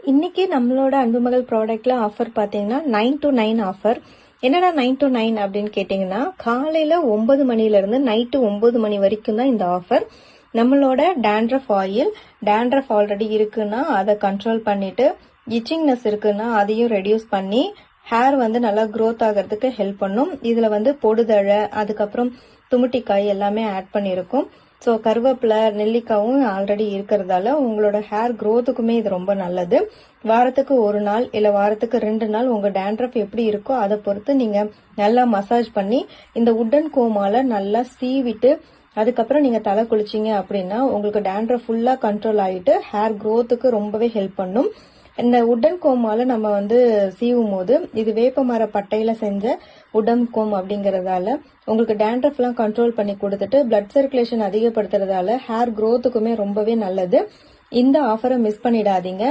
இன்னைக்கு நம்மளோட அன்புமகள் ப்ராடக்ட்ல ஆஃபர் பாத்தீங்கன்னா 9 to 9 ஆஃபர். என்னடா 9 to 9 அப்படின்னு கேட்டீங்கன்னா, காலையில 9 மணில இருந்து நைட்டு 9 மணி வரைக்கும் தான் இந்த ஆஃபர். நம்மளோட டேண்ட்ரஃப் ஆயில், டேண்ட்ரஃப் ஆல்ரெடி இருக்குன்னா அதை கண்ட்ரோல் பண்ணிட்டு, இச்சிங்னஸ் இருக்குன்னா அதையும் ரெடியூஸ் பண்ணி ஹேர் வந்து நல்லா க்ரோத் ஆகிறதுக்கு ஹெல்ப் பண்ணும். இதுல பொடுதழை, அதுக்கப்புறம் துமுட்டிக்காய் எல்லாமே ஆட் பண்ணியிருக்கும். ஸோ கருவேப்பிலை, நெல்லிக்காவும் ஆல்ரெடி இருக்கிறதால உங்களோட ஹேர் க்ரோத்துக்குமே இது ரொம்ப நல்லது. வாரத்துக்கு 1 நாள் இல்லை வாரத்துக்கு 2 நாள் உங்க டேண்ட்ரஃப் எப்படி இருக்கோ அதை பொறுத்து நீங்க நல்லா மசாஜ் பண்ணி இந்த உட்டன் கோமால நல்லா சீவிட்டு அதுக்கப்புறம் நீங்க தலை குளிச்சிங்க அப்படின்னா உங்களுக்கு டேண்ட்ரஃப் ஃபுல்லா கண்ட்ரோல் ஆகிட்டு ஹேர் க்ரோத்துக்கு ரொம்பவே ஹெல்ப் பண்ணும். இந்த உட்டன் கோமால நம்ம சீவும் போது இது வேப்ப மர பட்டையில செஞ்ச உட்டன் கோம் அப்படிங்கறதால உங்களுக்கு டேண்ட்ரஃப் எல்லாம் கண்ட்ரோல் பண்ணி கொடுத்துட்டு பிளட் சர்க்குலேஷன் அதிகப்படுத்துறதால ஹேர் க்ரோத்துக்குமே ரொம்பவே நல்லது. இந்த ஆஃபரை மிஸ் பண்ணிடாதீங்க.